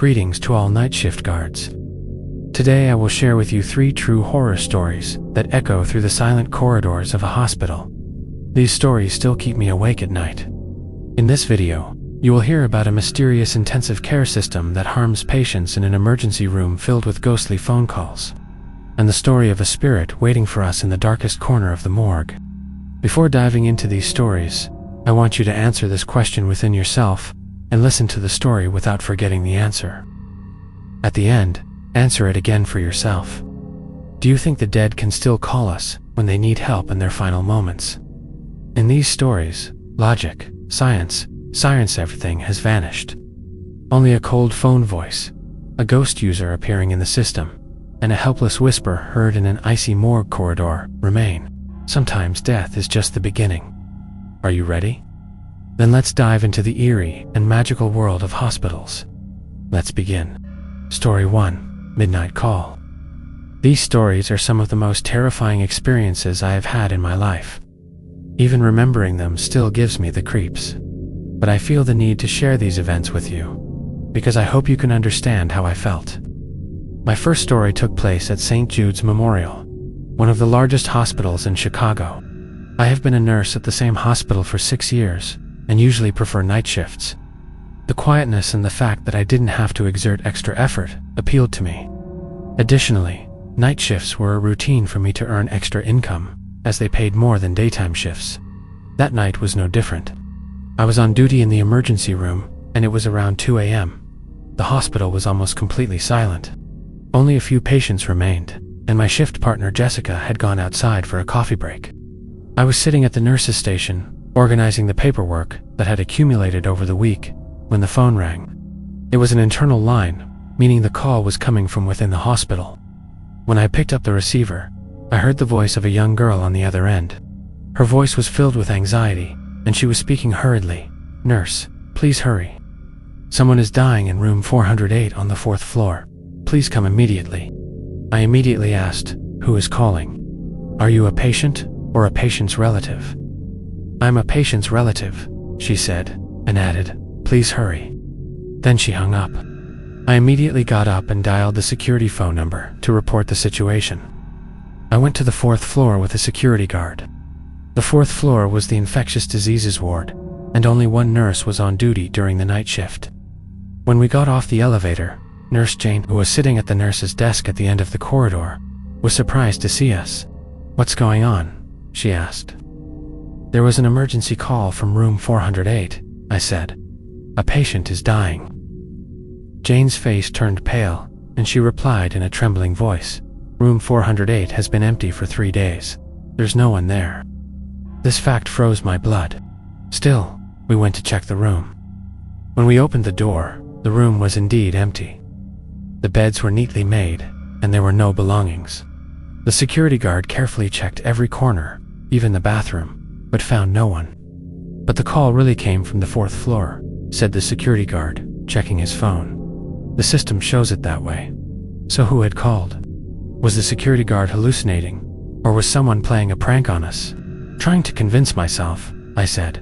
Greetings to all night shift guards. Today I will share with you 3 true horror stories that echo through the silent corridors of a hospital. These stories still keep me awake at night. In this video, you will hear about a mysterious intensive care system that harms patients in an emergency room filled with ghostly phone calls, and the story of a spirit waiting for us in the darkest corner of the morgue. Before diving into these stories, I want you to answer this question within yourself and listen to the story without forgetting the answer. At the end, answer it again for yourself. Do you think the dead can still call us when they need help in their final moments? In these stories, logic, science, everything has vanished. Only a cold phone voice, a ghost user appearing in the system, and a helpless whisper heard in an icy morgue corridor remain. Sometimes death is just the beginning. Are you ready? Then let's dive into the eerie and magical world of hospitals. Let's begin. Story 1: Midnight Call. These stories are some of the most terrifying experiences I have had in my life. Even remembering them still gives me the creeps. But I feel the need to share these events with you, because I hope you can understand how I felt. My first story took place at St. Jude's Memorial, one of the largest hospitals in Chicago. I have been a nurse at the same hospital for 6 years, and usually prefer night shifts. The quietness and the fact that I didn't have to exert extra effort appealed to me. Additionally, night shifts were a routine for me to earn extra income, as they paid more than daytime shifts. That night was no different. I was on duty in the emergency room, and it was around 2 a.m. The hospital was almost completely silent. Only a few patients remained, and my shift partner Jessica had gone outside for a coffee break. I was sitting at the nurse's station, organizing the paperwork that had accumulated over the week, when the phone rang. It was an internal line, meaning the call was coming from within the hospital. When I picked up the receiver, I heard the voice of a young girl on the other end. Her voice was filled with anxiety, and she was speaking hurriedly. "Nurse, please hurry. Someone is dying in room 408 on the 4th floor. Please come immediately." I immediately asked, "Who is calling? Are you a patient or a patient's relative?" "I'm a patient's relative," she said, and added, "Please hurry." Then she hung up. I immediately got up and dialed the security phone number to report the situation. I went to the 4th floor with a security guard. The 4th floor was the infectious diseases ward, and only one nurse was on duty during the night shift. When we got off the elevator, Nurse Jane, who was sitting at the nurse's desk at the end of the corridor, was surprised to see us. "What's going on?" she asked. "There was an emergency call from room 408, I said. "A patient is dying." Jane's face turned pale, and she replied in a trembling voice, "Room 408 has been empty for 3 days. There's no one there." This fact froze my blood. Still, we went to check the room. When we opened the door, the room was indeed empty. The beds were neatly made, and there were no belongings. The security guard carefully checked every corner, even the bathroom, but found no one. "But the call really came from the 4th floor," said the security guard, checking his phone. "The system shows it that way." So who had called? Was the security guard hallucinating, or was someone playing a prank on us? Trying to convince myself, I said,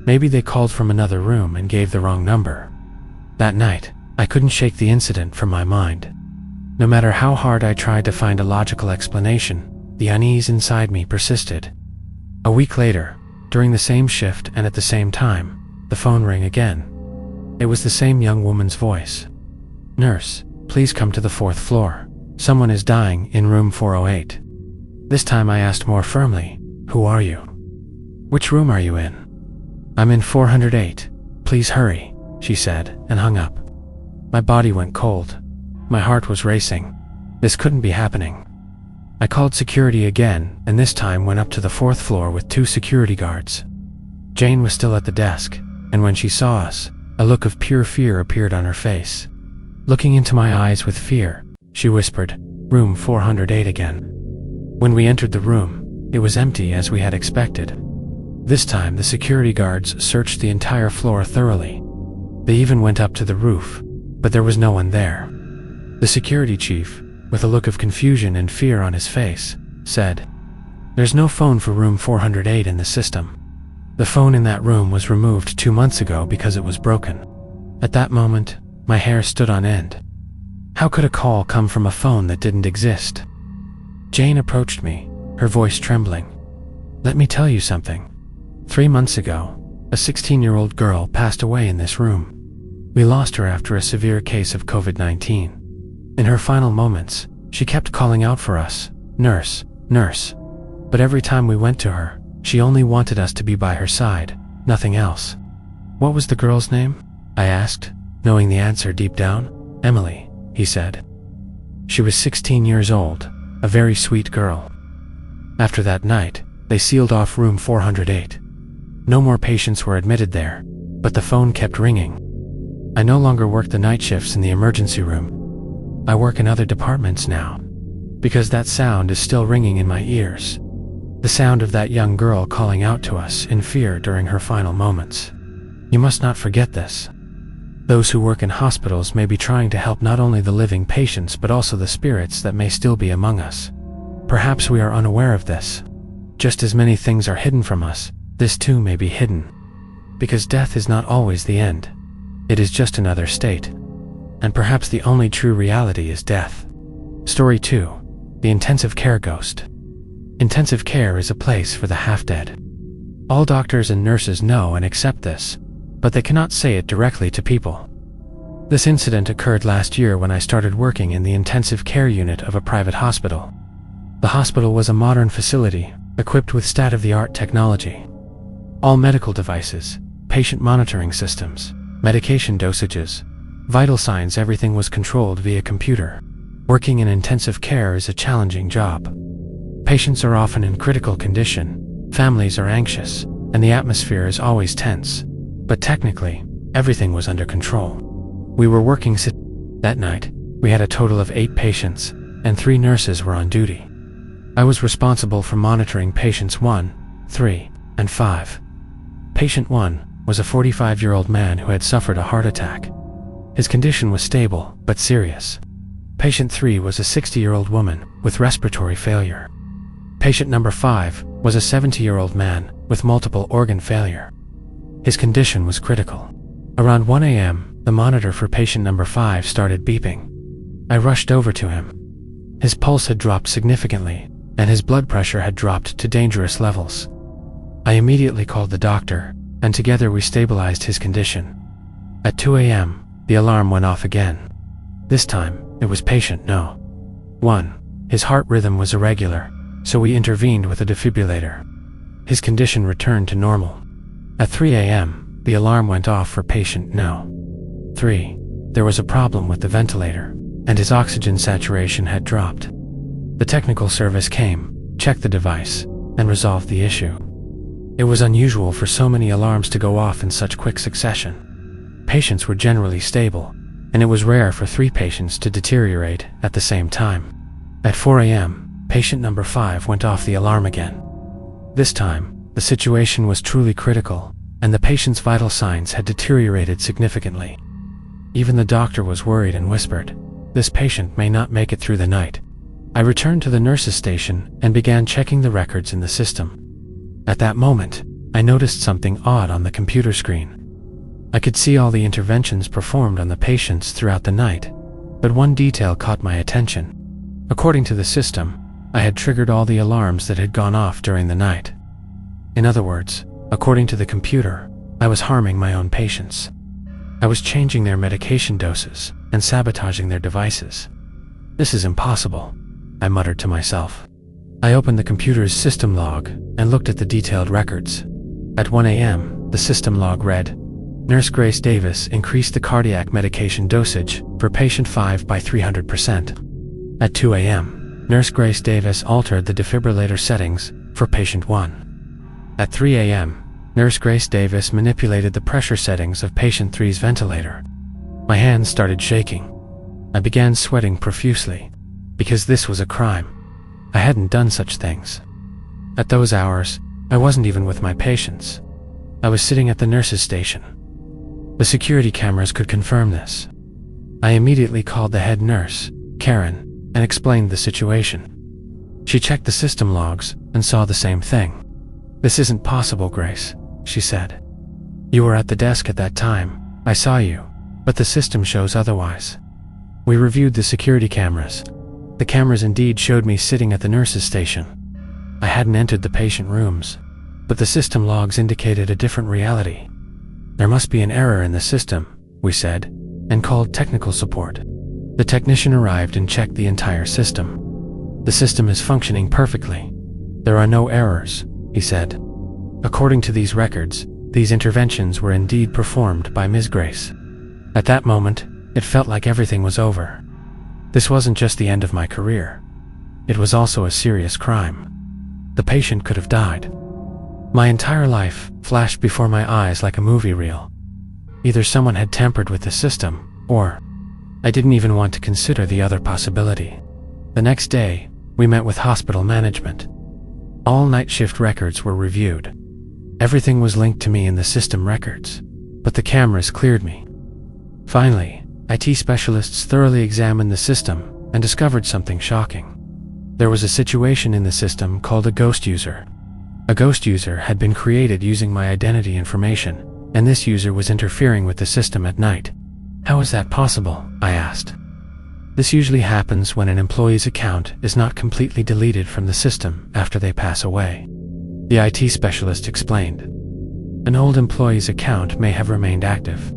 "Maybe they called from another room and gave the wrong number." That night, I couldn't shake the incident from my mind. No matter how hard I tried to find a logical explanation, the unease inside me persisted. A week later, during the same shift and at the same time, the phone rang again. It was the same young woman's voice. "Nurse, please come to the 4th floor. Someone is dying in room 408. This time I asked more firmly, "Who are you? Which room are you in?" "I'm in 408. Please hurry," she said, and hung up. My body went cold. My heart was racing. This couldn't be happening. I called security again, and this time went up to the 4th floor with 2 security guards. Jane was still at the desk, and when she saw us, a look of pure fear appeared on her face. Looking into my eyes with fear, she whispered, "Room 408 again." When we entered the room, it was empty as we had expected. This time the security guards searched the entire floor thoroughly. They even went up to the roof, but there was no one there. The security chief, with a look of confusion and fear on his face, said, "There's no phone for room 408 in the system. The phone in that room was removed 2 months ago because it was broken." At that moment, My hair stood on end. How could a call come from a phone that didn't exist? Jane approached me, her voice trembling. Let me tell you something. 3 months ago, a 16-year-old girl passed away in this room. We lost her after a severe case of COVID-19. In her final moments, she kept calling out for us, "Nurse, nurse." But every time we went to her, she only wanted us to be by her side, nothing else. What was the girl's name? I asked, knowing the answer deep down. Emily, he said. She was 16 years old, a very sweet girl. After that night, they sealed off room 408. No more patients were admitted there, but the phone kept ringing. I no longer work the night shifts in the emergency room. I work in other departments now, because that sound is still ringing in my ears. The sound of that young girl calling out to us in fear during her final moments. You must not forget this. Those who work in hospitals may be trying to help not only the living patients but also the spirits that may still be among us. Perhaps we are unaware of this. Just as many things are hidden from us, this too may be hidden. Because death is not always the end. It is just another state. And perhaps the only true reality is death. Story 2. The Intensive Care Ghost. Intensive care is a place for the half-dead. All doctors and nurses know and accept this, but they cannot say it directly to people. This incident occurred last year when I started working in the intensive care unit of a private hospital. The hospital was a modern facility, equipped with state-of-the-art technology. All medical devices, patient monitoring systems, medication dosages, vital signs, everything was controlled via computer. Working in intensive care is a challenging job. Patients are often in critical condition, families are anxious, and the atmosphere is always tense. But technically, everything was under control. We were working that night. We had a total of 8 patients, and 3 nurses were on duty. I was responsible for monitoring patients 1, 3, and 5. Patient 1 was a 45-year-old man who had suffered a heart attack. His condition was stable, but serious. Patient 3 was a 60-year-old woman with respiratory failure. Patient number 5 was a 70-year-old man with multiple organ failure. His condition was critical. Around 1 a.m., the monitor for patient number 5 started beeping. I rushed over to him. His pulse had dropped significantly, and his blood pressure had dropped to dangerous levels. I immediately called the doctor, and together we stabilized his condition. At 2 a.m., the alarm went off again. This time, it was patient no. 1. His heart rhythm was irregular, so we intervened with a defibrillator. His condition returned to normal. At 3 a.m., the alarm went off for patient no. 3. There was a problem with the ventilator, and his oxygen saturation had dropped. The technical service came, checked the device, and resolved the issue. It was unusual for so many alarms to go off in such quick succession. Patients were generally stable, and it was rare for 3 patients to deteriorate at the same time. At 4 a.m., patient number 5 went off the alarm again. This time, the situation was truly critical, and the patient's vital signs had deteriorated significantly. Even the doctor was worried and whispered, "This patient may not make it through the night." I returned to the nurse's station and began checking the records in the system. At that moment, I noticed something odd on the computer screen. I could see all the interventions performed on the patients throughout the night, but one detail caught my attention. According to the system, I had triggered all the alarms that had gone off during the night. In other words, according to the computer, I was harming my own patients. I was changing their medication doses and sabotaging their devices. This is impossible, I muttered to myself. I opened the computer's system log and looked at the detailed records. At 1 a.m., the system log read, "Nurse Grace Davis increased the cardiac medication dosage for patient 5 by 300%. At 2 a.m., Nurse Grace Davis altered the defibrillator settings for patient 1. At 3 a.m., Nurse Grace Davis manipulated the pressure settings of patient 3's ventilator. My hands started shaking. I began sweating profusely, because this was a crime. I hadn't done such things. At those hours, I wasn't even with my patients. I was sitting at the nurse's station. The security cameras could confirm this. I immediately called the head nurse, Karen, and explained the situation. She checked the system logs and saw the same thing. "This isn't possible, Grace," she said. "You were at the desk at that time. I saw you. but the system shows otherwise. We reviewed the security cameras. The cameras indeed showed me sitting at the nurse's station. I hadn't entered the patient rooms, but the system logs indicated a different reality. There must be an error in the system, we said, and called technical support. The technician arrived and checked the entire system. The system is functioning perfectly. There are no errors, he said. According to these records, these interventions were indeed performed by Ms. Grace. At that moment, it felt like everything was over. This wasn't just the end of my career. It was also a serious crime. The patient could have died. My entire life flashed before my eyes like a movie reel. Either someone had tampered with the system, or I didn't even want to consider the other possibility. The next day, we met with hospital management. All night shift records were reviewed. Everything was linked to me in the system records, but the cameras cleared me. Finally, IT specialists thoroughly examined the system and discovered something shocking. There was a situation in the system called a ghost user. A ghost user had been created using my identity information, and this user was interfering with the system at night. How is that possible? I asked. This usually happens when an employee's account is not completely deleted from the system after they pass away. The IT specialist explained. An old employee's account may have remained active.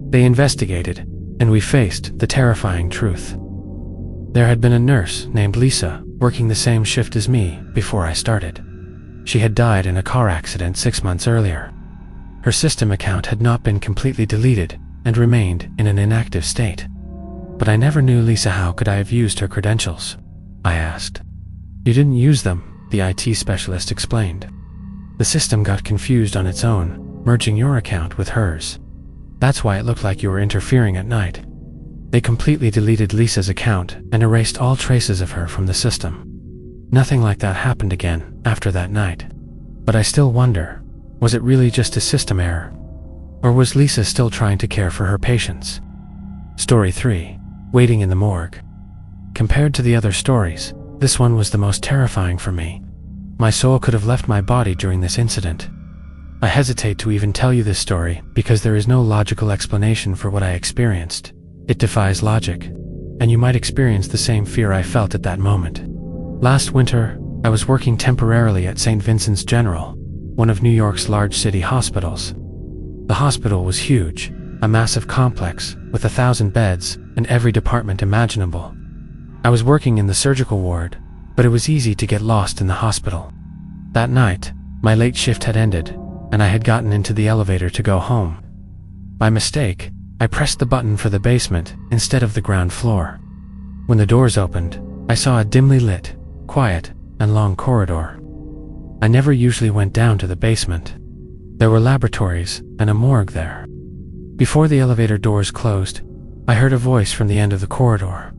They investigated, and we faced the terrifying truth. There had been a nurse named Lisa working the same shift as me before I started. She had died in a car accident 6 months earlier. Her system account had not been completely deleted and remained in an inactive state. But I never knew Lisa. How could I have used her credentials? I asked. You didn't use them, the IT specialist explained. The system got confused on its own, merging your account with hers. That's why it looked like you were interfering at night. They completely deleted Lisa's account and erased all traces of her from the system. Nothing like that happened again after that night. But I still wonder, was it really just a system error? Or was Lisa still trying to care for her patients? Story 3. Waiting in the morgue. Compared to the other stories, this one was the most terrifying for me. My soul could have left my body during this incident. I hesitate to even tell you this story because there is no logical explanation for what I experienced. It defies logic, and you might experience the same fear I felt at that moment. Last winter, I was working temporarily at St. Vincent's General, one of New York's large city hospitals. The hospital was huge, a massive complex with 1,000 beds and every department imaginable. I was working in the surgical ward, but it was easy to get lost in the hospital. That night, my late shift had ended, and I had gotten into the elevator to go home. By mistake, I pressed the button for the basement instead of the ground floor. When the doors opened, I saw a dimly lit, quiet, and long corridor. I never usually went down to the basement. There were laboratories and a morgue there. Before the elevator doors closed, I heard a voice from the end of the corridor.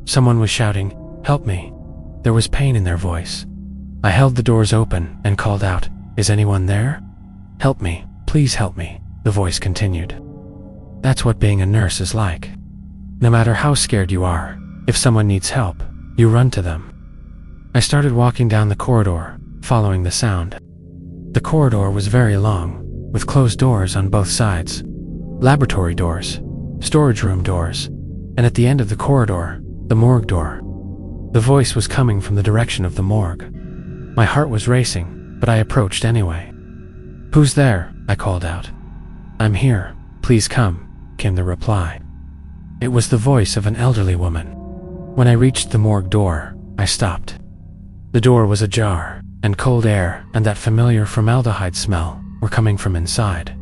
Someone was shouting, "Help me." There was pain in their voice. I held the doors open and called out, "Is anyone there? Help me, please help me," the voice continued. That's what being a nurse is like. No matter how scared you are, if someone needs help, you run to them. I started walking down the corridor, following the sound. The corridor was very long, with closed doors on both sides. Laboratory doors, storage room doors, and at the end of the corridor, the morgue door. The voice was coming from the direction of the morgue. My heart was racing, but I approached anyway. "Who's there?" I called out. "I'm here, please come," came the reply. It was the voice of an elderly woman. When I reached the morgue door, I stopped. The door was ajar, and cold air and that familiar formaldehyde smell were coming from inside.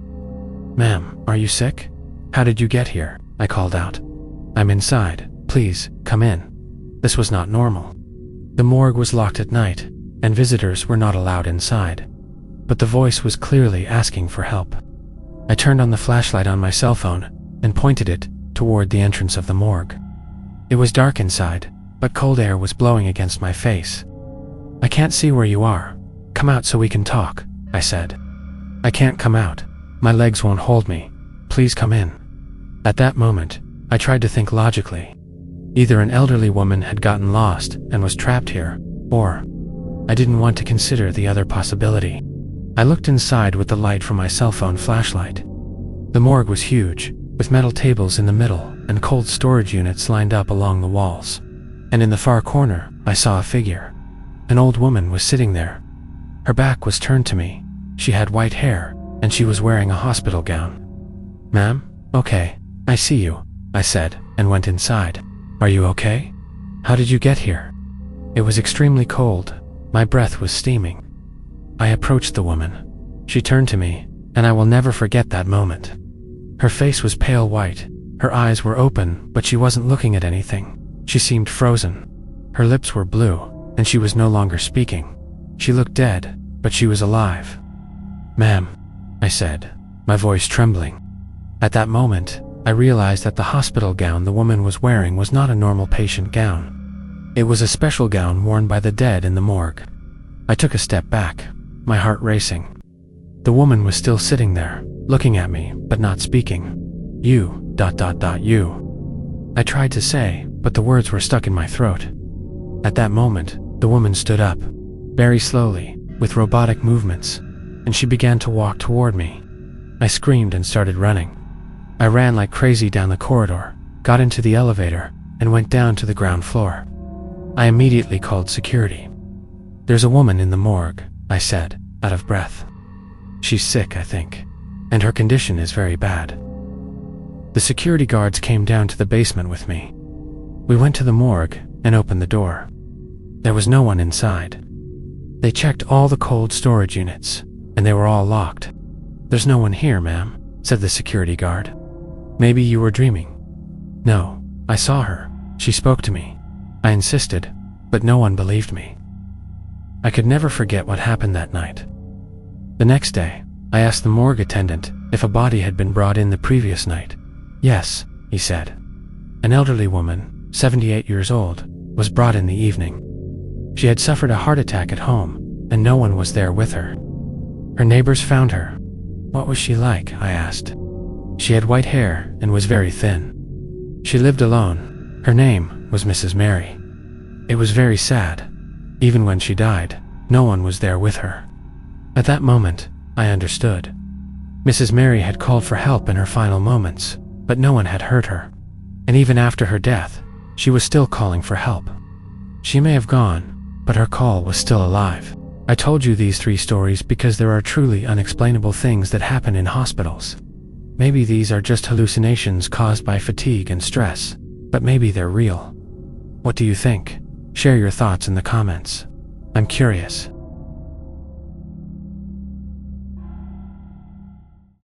"Ma'am, are you sick? How did you get here?" I called out. "I'm inside, please, come in." This was not normal. The morgue was locked at night, and visitors were not allowed inside. But the voice was clearly asking for help. I turned on the flashlight on my cell phone and pointed it toward the entrance of the morgue. It was dark inside, but cold air was blowing against my face. "I can't see where you are. Come out so we can talk," I said. "I can't come out. My legs won't hold me. Please come in." At that moment, I tried to think logically. Either an elderly woman had gotten lost and was trapped here, or I didn't want to consider the other possibility. I looked inside with the light from my cell phone flashlight. The morgue was huge, with metal tables in the middle and cold storage units lined up along the walls. And in the far corner, I saw a figure. An old woman was sitting there. Her back was turned to me. She had white hair, and she was wearing a hospital gown. "Ma'am? Okay, I see you," I said, and went inside. "Are you okay? How did you get here?" It was extremely cold. My breath was steaming. I approached the woman. She turned to me, and I will never forget that moment. Her face was pale white. Her eyes were open, but she wasn't looking at anything. She seemed frozen. Her lips were blue, and she was no longer speaking. She looked dead, but she was alive. "Ma'am," I said, my voice trembling. At that moment, I realized that the hospital gown the woman was wearing was not a normal patient gown. It was a special gown worn by the dead in the morgue. I took a step back, my heart racing. The woman was still sitting there, looking at me, but not speaking. You. I tried to say, but the words were stuck in my throat. At that moment, the woman stood up, very slowly, with robotic movements, and she began to walk toward me. I screamed and started running. I ran like crazy down the corridor, got into the elevator, and went down to the ground floor. I immediately called security. "There's a woman in the morgue," I said, out of breath. "She's sick, I think, and her condition is very bad." The security guards came down to the basement with me. We went to the morgue and opened the door. There was no one inside. They checked all the cold storage units, and they were all locked. "There's no one here, ma'am," said the security guard. "Maybe you were dreaming." "No, I saw her. She spoke to me." I insisted, but no one believed me. I could never forget what happened that night. The next day, I asked the morgue attendant if a body had been brought in the previous night. "Yes," he said. An elderly woman, 78 years old, was brought in the evening. She had suffered a heart attack at home, and no one was there with her. Her neighbors found her. "What was she like?" I asked. "She had white hair and was very thin. She lived alone. Her name was Mrs. Mary. It was very sad. Even when she died, no one was there with her." At that moment, I understood. Mrs. Mary had called for help in her final moments, but no one had heard her. And even after her death, she was still calling for help. She may have gone, but her call was still alive. I told you these 3 stories because there are truly unexplainable things that happen in hospitals. Maybe these are just hallucinations caused by fatigue and stress, but maybe they're real. What do you think? Share your thoughts in the comments. I'm curious.